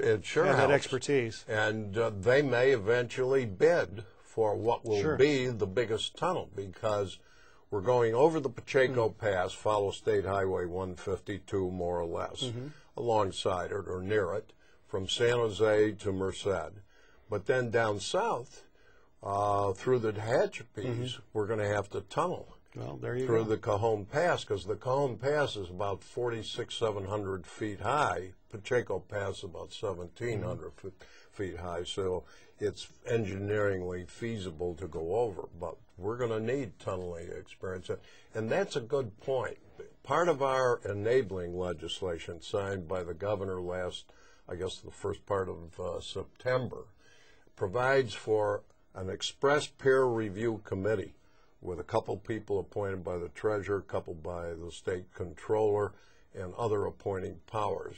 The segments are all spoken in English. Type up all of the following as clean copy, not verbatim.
It sure have helps. that expertise. And they may eventually bid for what will be the biggest tunnel, because we're going over the Pacheco Pass, follow State Highway 152 more or less, alongside it or near it, from San Jose to Merced. But then down south, through the Tehachapi's, we're going to have to tunnel. Well, there you through go. the Cajon Pass, because the Cajon Pass is about 700 feet high. Pacheco Pass about 1,700 feet high, so it's engineeringly feasible to go over. But we're going to need tunneling experience, and that's a good point. Part of our enabling legislation signed by the governor last, I guess, the first part of September, provides for an express peer review committee with a couple people appointed by the treasurer, a couple by the state controller, and other appointing powers.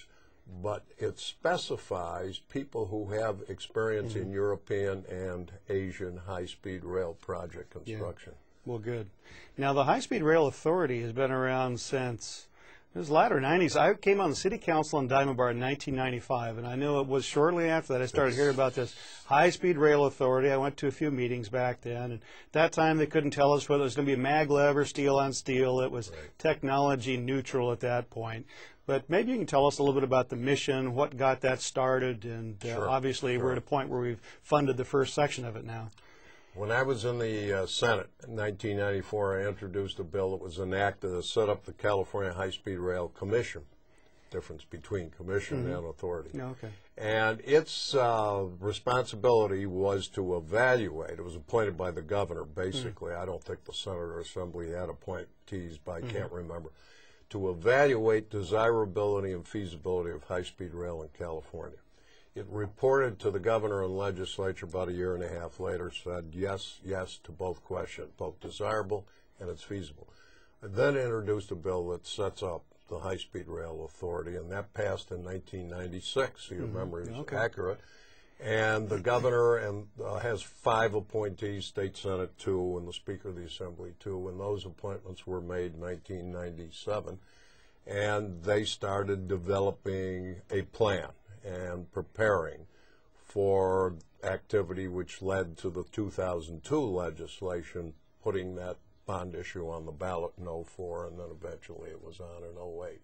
But it specifies people who have experience in European and Asian high-speed rail project construction. Yeah. Well, good. Now, the High-Speed Rail Authority has been around since it was latter 90s. I came on the city council in Diamond Bar in 1995, and I know it was shortly after that I started hearing about this High-Speed Rail Authority. I went to a few meetings back then, and at that time they couldn't tell us whether it was going to be maglev or steel on steel. It was technology neutral at that point. But maybe you can tell us a little bit about the mission, what got that started, and obviously we're at a point where we've funded the first section of it now. When I was in the Senate in 1994, I introduced a bill that was enacted to set up the California High-Speed Rail Commission, difference between commission and authority. Okay. And its responsibility was to evaluate. It was appointed by the governor, basically. I don't think the Senate or Assembly had appointees, but I can't remember. To evaluate desirability and feasibility of high-speed rail in California. It reported to the governor and legislature about a year and a half later, said yes, yes to both questions, both desirable and it's feasible. I then introduced a bill that sets up the High-Speed Rail Authority, and that passed in 1996, so your memory is accurate. And the governor has 5 appointees, State Senate 2, and the Speaker of the Assembly 2, and those appointments were made in 1997. And they started developing a plan and preparing for activity which led to the 2002 legislation, putting that bond issue on the ballot in 2004, and then eventually it was on in 2008.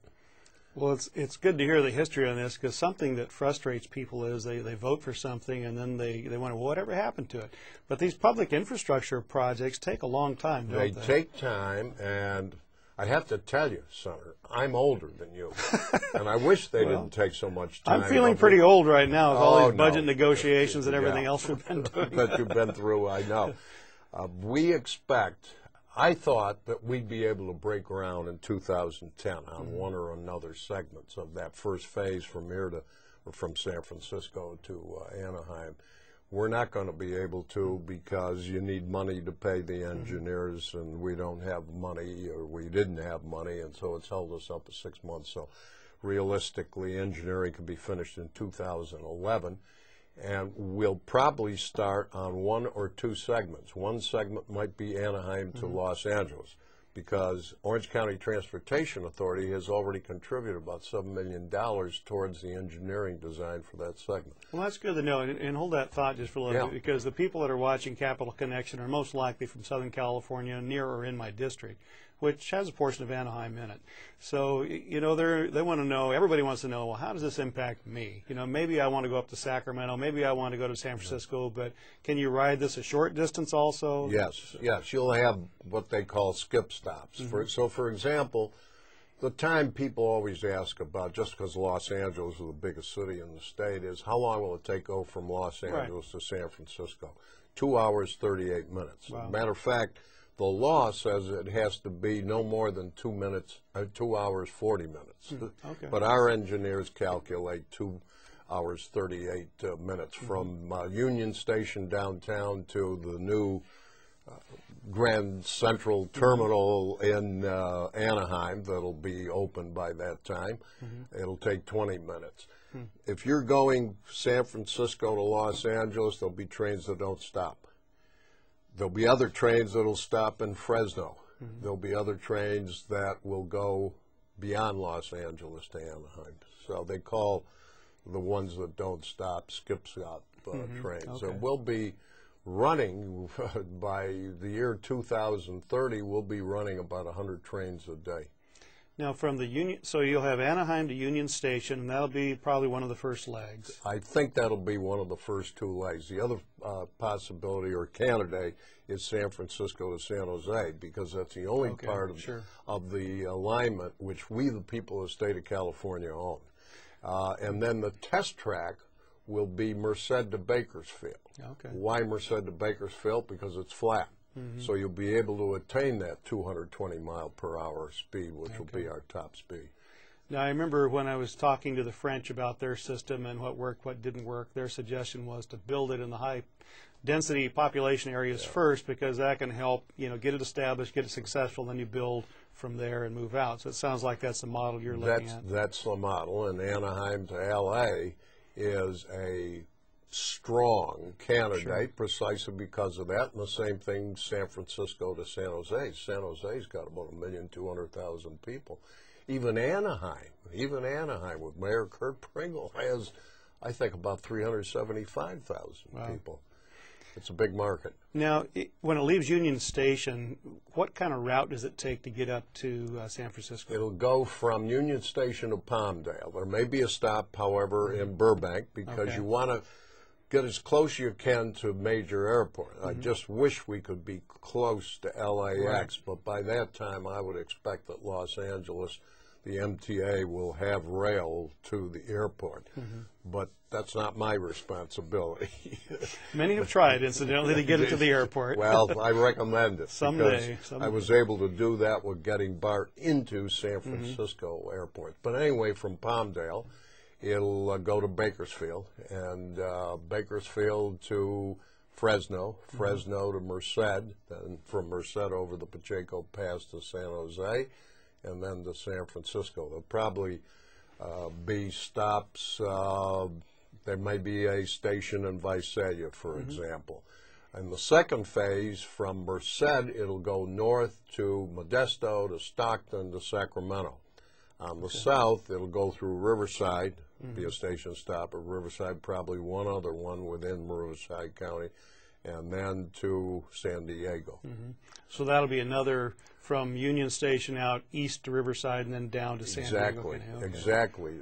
Well, it's good to hear the history on this, because something that frustrates people is they vote for something and then they wonder, well, whatever happened to it? But these public infrastructure projects take a long time, don't they? They take time, and I have to tell you, Senator, I'm older than you, and I wish they didn't take so much time. I'm feeling pretty old right now with all these budget negotiations and everything else we've been doing. That you've been through, I know. We expect, I thought that we'd be able to break ground in 2010 on one or another segments of that first phase from here to, or from San Francisco to Anaheim. We're not going to be able to, because you need money to pay the engineers, and we don't have money, or we didn't have money, and so it's held us up to 6 months. So realistically, engineering could be finished in 2011, and we'll probably start on 1 or 2 segments. One segment might be Anaheim to Los Angeles, because Orange County Transportation Authority has already contributed about $7 million towards the engineering design for that segment. Well, that's good to know, and hold that thought just for a little bit, because the people that are watching Capital Connection are most likely from Southern California, near or in my district, which has a portion of Anaheim in it. So, you know, they want to know, everybody wants to know, well, how does this impact me? You know, maybe I want to go up to Sacramento, maybe I want to go to San Francisco, but can you ride this a short distance also? Yes, yes, you'll have what they call skip stops. So, for example, the time people always ask about, just because Los Angeles is the biggest city in the state, is how long will it take to go from Los Angeles to San Francisco? 2 hours, 38 minutes. Wow. Matter of fact, the law says it has to be no more than 2 hours, 40 minutes. Okay. But our engineers calculate 2 hours, 38 minutes from Union Station downtown to the new Grand Central Terminal in Anaheim that'll be open by that time. It'll take 20 minutes. If you're going San Francisco to Los Angeles, there'll be trains that don't stop. There'll be other trains that'll stop in Fresno. There'll be other trains that will go beyond Los Angeles to Anaheim. So they call the ones that don't stop, skip-stop trains. Okay. And we'll be running, by the year 2030, we'll be running about 100 trains a day. Now, from the Union, so you'll have Anaheim to Union Station, and that'll be probably one of the first legs. I think that'll be one of the first two legs. The other possibility or candidate is San Francisco to San Jose, because that's the only part of the alignment which we, the people of the state of California, own. And then the test track will be Merced to Bakersfield. Okay. Why Merced to Bakersfield? Because it's flat. So you'll be able to attain that 220 mile per hour speed, which will be our top speed. Now, I remember when I was talking to the French about their system and what worked, what didn't work, their suggestion was to build it in the high density population areas first, because that can help, get it established, get it successful, then you build from there and move out. So it sounds like that's the model you're looking at. That's the model, and Anaheim to LA is a strong candidate precisely because of that, and the same thing San Francisco to San Jose. San Jose's got about 1,200,000 people. Even Anaheim with Mayor Kurt Pringle has, I think, about 375,000 people. It's a big market. Now, when it leaves Union Station, what kind of route does it take to get up to San Francisco? It'll go from Union Station to Palmdale. There may be a stop, however, in Burbank, because you want to get as close as you can to major airport. I just wish we could be close to LAX, but by that time I would expect that Los Angeles, the MTA, will have rail to the airport. But that's not my responsibility. Many have tried, incidentally, to get it to the airport. Well, I recommend it. Someday. I was able to do that with getting BART into San Francisco Airport. But anyway, from Palmdale, it'll go to Bakersfield, and Bakersfield to Fresno, Fresno to Merced, then from Merced over the Pacheco Pass to San Jose, and then to San Francisco. There'll probably be stops. There may be a station in Visalia, for example. In the second phase, from Merced, it'll go north to Modesto, to Stockton, to Sacramento. On the south, it'll go through Riverside, be a station stop at Riverside, probably one other one within Riverside County, and then to San Diego. So that'll be another from Union Station out east to Riverside and then down to San Diego. Exactly.